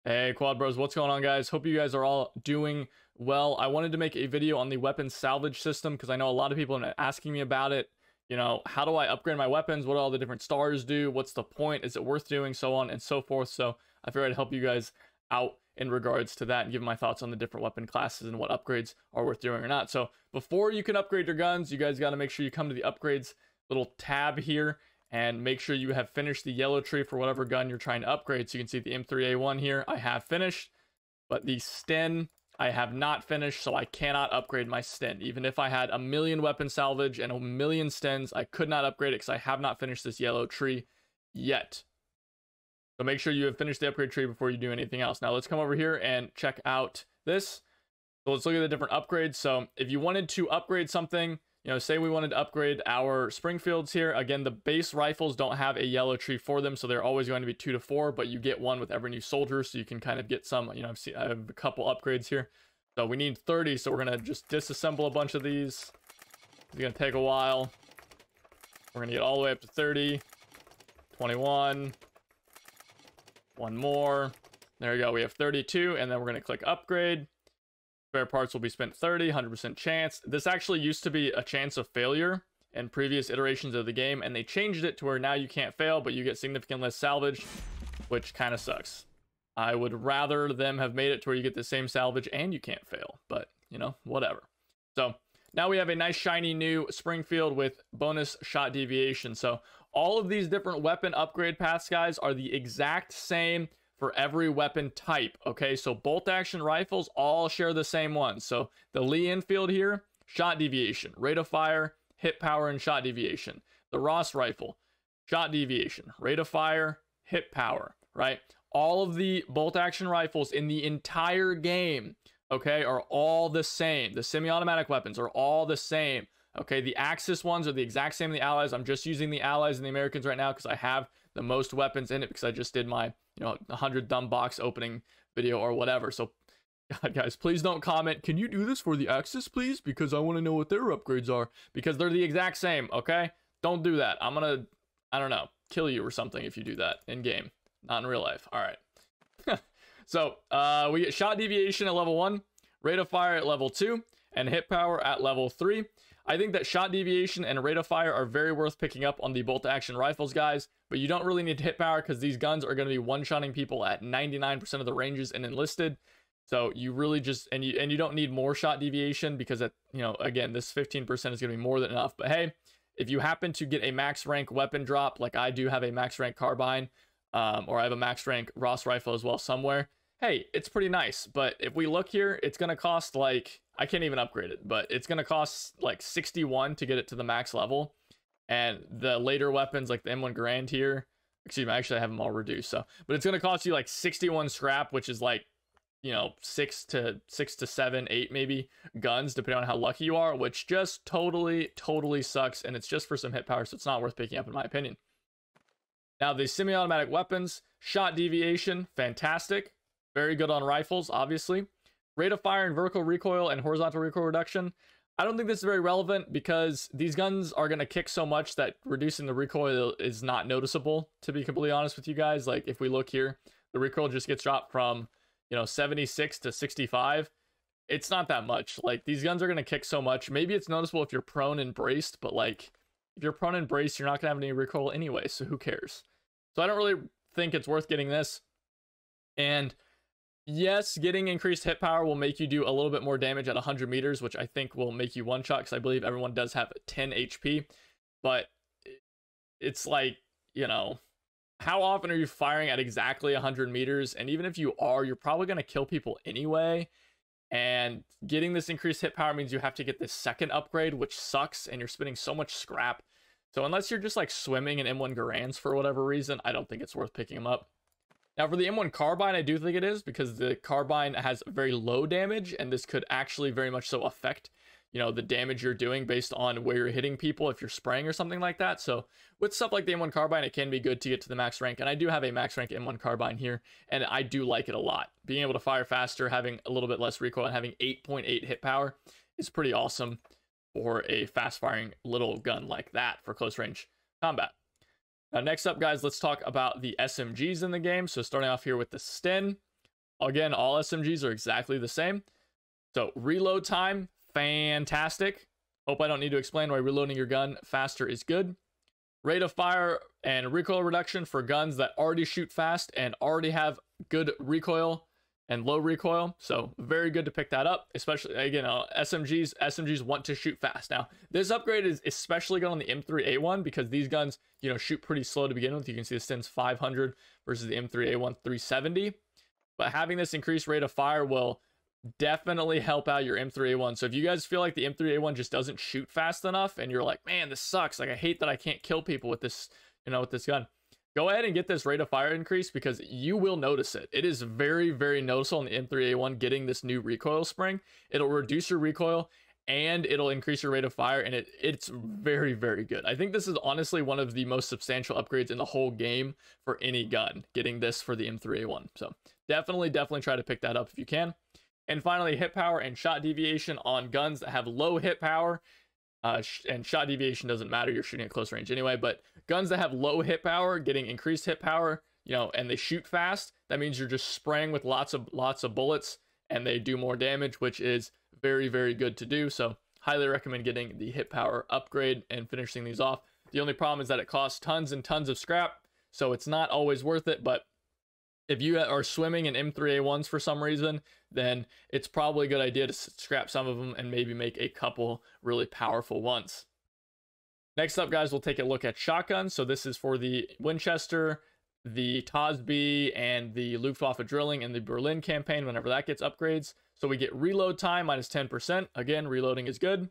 Hey Quad Bros, what's going on guys? Hope you guys are all doing well. I wanted to make a video on the weapon salvage system because I know a lot of people have been asking me about it. You know, how do I upgrade my weapons? What do all the different stars do? What's the point? Is it worth doing? So on and so forth. So I figured I'd help you guys out in regards to that and give my thoughts on the different weapon classes and what upgrades are worth doing or not. So before you can upgrade your guns, you guys got to make sure you come to the upgrades little tab here and make sure you have finished the yellow tree for whatever gun you're trying to upgrade. So you can see the M3A1 here, I have finished, but the Sten, I have not finished, so I cannot upgrade my Sten. Even if I had a million weapon salvage and a million Stens, I could not upgrade it because I have not finished this yellow tree yet. So make sure you have finished the upgrade tree before you do anything else. Now let's come over here and check out this. So let's look at the different upgrades. So if you wanted to upgrade something, you know, say we wanted to upgrade our Springfields here. Again, the base rifles don't have a yellow tree for them, so they're always going to be 2 to 4, but you get one with every new soldier, so you can kind of get some, you know, I have a couple upgrades here. So we need 30, so we're going to just disassemble a bunch of these. It's going to take a while. We're going to get all the way up to 30, 21, one more. There we go. We have 32, and then we're going to click upgrade. Spare parts will be spent 30, 100% chance. This actually used to be a chance of failure in previous iterations of the game, and they changed it to where now you can't fail, but you get significant less salvage, which kind of sucks. I would rather them have made it to where you get the same salvage and you can't fail, but, you know, whatever. So now we have a nice shiny new Springfield with bonus shot deviation. So all of these different weapon upgrade paths, guys, are the exact same for every weapon type. Okay, so bolt action rifles all share the same ones. So the Lee Enfield here, shot deviation, rate of fire, hit power, and shot deviation. The Ross rifle, shot deviation, rate of fire, hit power, right? All of the bolt action rifles in the entire game, okay, are all the same. The semi-automatic weapons are all the same. Okay, the Axis ones are the exact same as the Allies. I'm just using the Allies and the Americans right now because I have the most weapons in it, because I just did my, you know, 100 dumb box opening video or whatever. So God, guys, please don't comment, can you do this for the Axis please, because I want to know what their upgrades are, because they're the exact same. Okay, don't do that. I'm gonna, I don't know, kill you or something if you do that in game, not in real life. All right. So we get shot deviation at level 1, rate of fire at level 2, and hit power at level 3. I think that shot deviation and rate of fire are very worth picking up on the bolt action rifles, guys, but you don't really need hit power because these guns are going to be one-shotting people at 99% of the ranges in Enlisted. So you really just, and you don't need more shot deviation because, you know, again, this 15% is going to be more than enough. But hey, if you happen to get a max rank weapon drop, like I do have a max rank Carbine, or I have a max rank Ross rifle as well somewhere, hey, it's pretty nice. But if we look here, it's going to cost like, I can't even upgrade it, but it's going to cost like 61 to get it to the max level. And the later weapons like the M1 Garand here, excuse me, actually I have them all reduced. So, but it's going to cost you like 61 scrap, which is like, you know, 6 to 7, 8 maybe guns, depending on how lucky you are, which just totally sucks. And it's just for some hit power, so it's not worth picking up in my opinion. Now the semi-automatic weapons, shot deviation, fantastic. Very good on rifles, obviously. Rate of fire and vertical recoil and horizontal recoil reduction. I don't think this is very relevant because these guns are going to kick so much that reducing the recoil is not noticeable, to be completely honest with you guys. Like if we look here, the recoil just gets dropped from, you know, 76 to 65. It's not that much. Like these guns are going to kick so much. Maybe it's noticeable if you're prone and braced, but like if you're prone and braced, you're not going to have any recoil anyway, so who cares? So I don't really think it's worth getting this. And yes, getting increased hit power will make you do a little bit more damage at 100 meters, which I think will make you one shot, because I believe everyone does have 10 HP. But it's like, you know, how often are you firing at exactly 100 meters? And even if you are, you're probably going to kill people anyway. And getting this increased hit power means you have to get this second upgrade, which sucks, and you're spending so much scrap. So unless you're just like swimming in M1 Garands for whatever reason, I don't think it's worth picking them up. Now for the M1 Carbine, I do think it is, because the Carbine has very low damage, and this could actually very much so affect, you know, the damage you're doing based on where you're hitting people if you're spraying or something like that. So with stuff like the M1 Carbine, it can be good to get to the max rank, and I do have a max rank M1 Carbine here, and I do like it a lot. Being able to fire faster, having a little bit less recoil, and having 8.8 hit power is pretty awesome for a fast-firing little gun like that for close range combat. Now, next up, guys, let's talk about the SMGs in the game. So starting off here with the Sten. Again, all SMGs are exactly the same. So reload time, fantastic. Hope I don't need to explain why reloading your gun faster is good. Rate of fire and recoil reduction for guns that already shoot fast and already have good recoil and low recoil. So very good to pick that up, especially again, SMGs want to shoot fast. Now, this upgrade is especially good on the M3A1 because these guns, you know, shoot pretty slow to begin with. You can see the stin's 500 versus the M3A1 370. But having this increased rate of fire will definitely help out your M3A1. So if you guys feel like the M3A1 just doesn't shoot fast enough and you're like, man, this sucks, like I hate that I can't kill people with this, you know, with this gun, go ahead and get this rate of fire increase because you will notice it. It is very, very noticeable on the M3A1 getting this new recoil spring. It'll reduce your recoil and it'll increase your rate of fire, and it's very, very good. I think this is honestly one of the most substantial upgrades in the whole game for any gun, getting this for the M3A1. So definitely try to pick that up if you can. And finally, hit power and shot deviation on guns that have low hit power. And shot deviation doesn't matter, you're shooting at close range anyway, but guns that have low hit power getting increased hit power, you know, and they shoot fast, that means you're just spraying with lots of bullets and they do more damage, which is very, very good to do. So highly recommend getting the hit power upgrade and finishing these off. The only problem is that it costs tons and tons of scrap, so it's not always worth it. But if you are swimming in M3A1s for some reason, then it's probably a good idea to scrap some of them and maybe make a couple really powerful ones. Next up, guys, we'll take a look at shotguns. So this is for the Winchester, the TOSB, and the Luftwaffe drilling in the Berlin campaign whenever that gets upgrades. So we get reload time minus 10%. Again, reloading is good.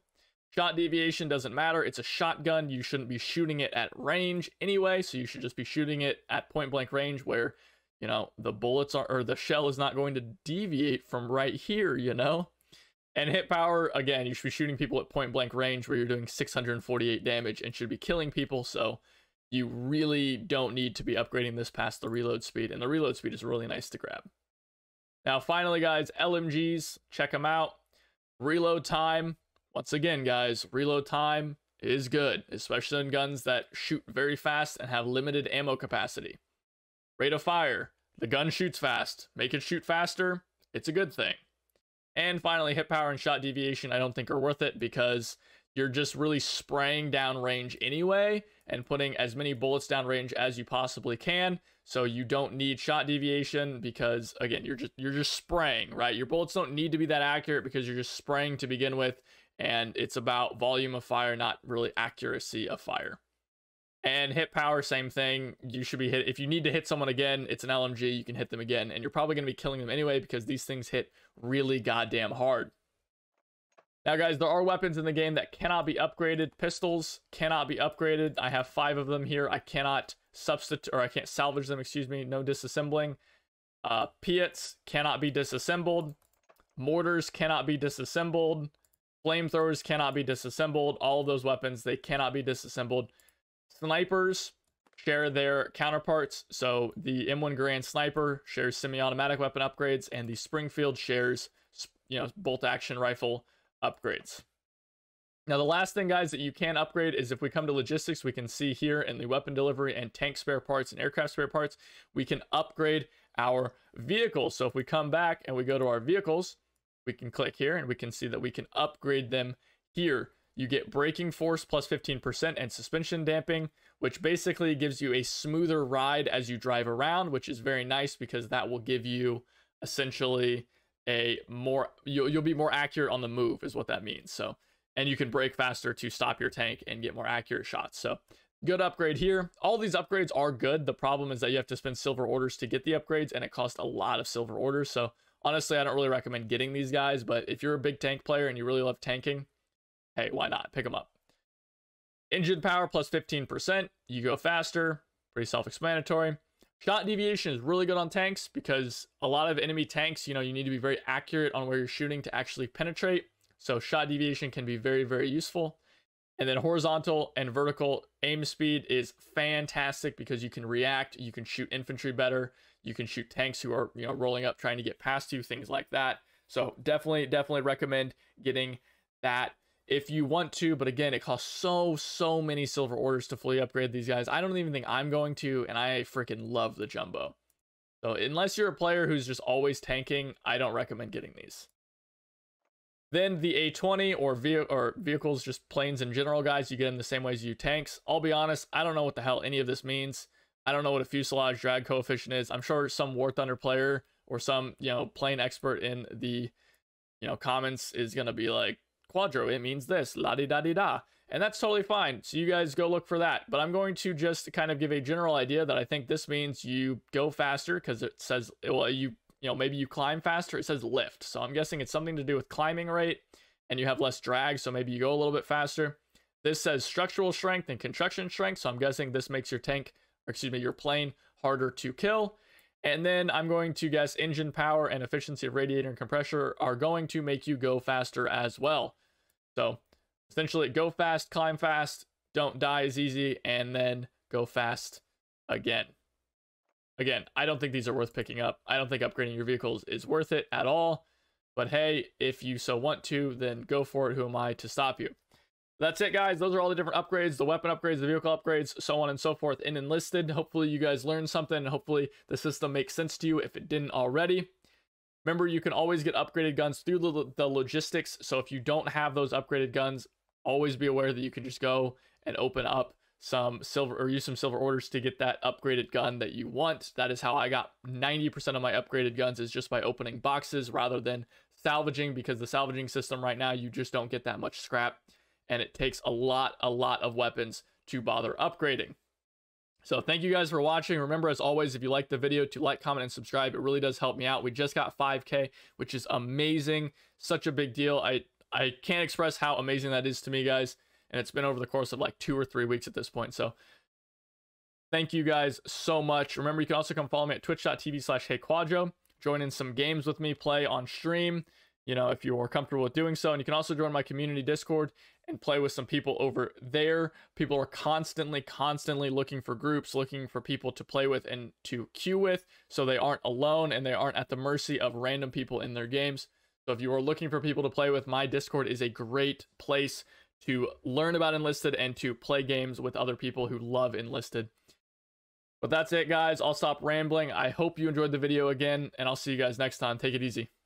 Shot deviation doesn't matter. It's a shotgun. You shouldn't be shooting it at range anyway, so you should just be shooting it at point blank range where, you know, the bullets are, or the shell is not going to deviate from right here, you know. And hit power, again, you should be shooting people at point blank range where you're doing 648 damage and should be killing people. So you really don't need to be upgrading this past the reload speed, and the reload speed is really nice to grab. Now, finally, guys, LMGs, check them out. Reload time, once again, guys, reload time is good, especially in guns that shoot very fast and have limited ammo capacity. Rate of fire, the gun shoots fast. Make it shoot faster, it's a good thing. And finally, hit power and shot deviation I don't think are worth it because you're just really spraying down range anyway and putting as many bullets down range as you possibly can. So you don't need shot deviation because, again, you're just spraying, right? Your bullets don't need to be that accurate because you're just spraying to begin with, and it's about volume of fire, not really accuracy of fire. And hit power, same thing. You should be hit. If you need to hit someone again, it's an LMG, you can hit them again, and you're probably going to be killing them anyway because these things hit really goddamn hard. Now, guys, there are weapons in the game that cannot be upgraded. Pistols cannot be upgraded. I have 5 of them here. I cannot substitute, or I can't salvage them, excuse me. No disassembling. Piets cannot be disassembled. Mortars cannot be disassembled. Flamethrowers cannot be disassembled. All of those weapons, they cannot be disassembled. Snipers share their counterparts. So the M1 Garand Sniper shares semi-automatic weapon upgrades, and the Springfields shares, you know, bolt action rifle upgrades. Now, the last thing, guys, that you can upgrade is if we come to logistics, we can see here in the weapon delivery and tank spare parts and aircraft spare parts, we can upgrade our vehicles. So if we come back and we go to our vehicles, we can click here and we can see that we can upgrade them here. You get braking force plus 15% and suspension damping, which basically gives you a smoother ride as you drive around, which is very nice because that will give you essentially a more, you'll be more accurate on the move is what that means. So, and you can brake faster to stop your tank and get more accurate shots. So good upgrade here. All these upgrades are good. The problem is that you have to spend silver orders to get the upgrades, and it costs a lot of silver orders. So honestly, I don't really recommend getting these guys, but if you're a big tank player and you really love tanking, hey, why not? Pick them up. Engine power plus 15%. You go faster. Pretty self-explanatory. Shot deviation is really good on tanks because a lot of enemy tanks, you know, you need to be very accurate on where you're shooting to actually penetrate. So shot deviation can be very, very useful. And then horizontal and vertical aim speed is fantastic because you can react. You can shoot infantry better. You can shoot tanks who are, you know, rolling up trying to get past you, things like that. So definitely recommend getting that if you want to, but again, it costs so many silver orders to fully upgrade these guys. I don't even think I'm going to, and I freaking love the Jumbo. So unless you're a player who's just always tanking, I don't recommend getting these. Then the A20 or vehicles, just planes in general, guys, you get them the same way as you tanks. I'll be honest, I don't know what the hell any of this means. I don't know what a fuselage drag coefficient is. I'm sure some War Thunder player or some, plane expert in the, comments is going to be like, Quadro, it means this, la-di-da-di-da. And that's totally fine. So you guys go look for that. But I'm going to just kind of give a general idea that I think this means you go faster, because it says, well, maybe you climb faster. It says lift. So I'm guessing it's something to do with climbing rate, and you have less drag. So maybe you go a little bit faster. This says structural strength and construction strength. So I'm guessing this makes your your plane harder to kill. And then I'm going to guess engine power and efficiency of radiator and compressor are going to make you go faster as well. So essentially, go fast, climb fast, don't die as easy, and then go fast again. Again, I don't think these are worth picking up. I don't think upgrading your vehicles is worth it at all. But hey, if you so want to, then go for it. Who am I to stop you? That's it, guys. Those are all the different upgrades, the weapon upgrades, the vehicle upgrades, so on and so forth in Enlisted. Hopefully you guys learned something, and hopefully the system makes sense to you if it didn't already. Remember, you can always get upgraded guns through the logistics. So if you don't have those upgraded guns, always be aware that you can just go and open up some silver, or use some silver orders to get that upgraded gun that you want. That is how I got 90% of my upgraded guns, is just by opening boxes rather than salvaging, because the salvaging system right now, you just don't get that much scrap, and it takes a lot of weapons to bother upgrading. So thank you guys for watching. Remember, as always, if you like the video, to like, comment, and subscribe. It really does help me out. We just got 5K, which is amazing. Such a big deal. I can't express how amazing that is to me, guys. And it's been over the course of like 2 or 3 weeks at this point. So thank you guys so much. Remember, you can also come follow me at twitch.tv/HeyQuadro. Join in some games with me, play on stream, if you are comfortable with doing so. And you can also join my community Discord and play with some people over there. People are constantly looking for groups, looking for people to play with and to queue with, so they aren't alone and they aren't at the mercy of random people in their games. So if you are looking for people to play with, my Discord is a great place to learn about Enlisted and to play games with other people who love Enlisted. But that's it, guys. I'll stop rambling. I hope you enjoyed the video again, and I'll see you guys next time. Take it easy.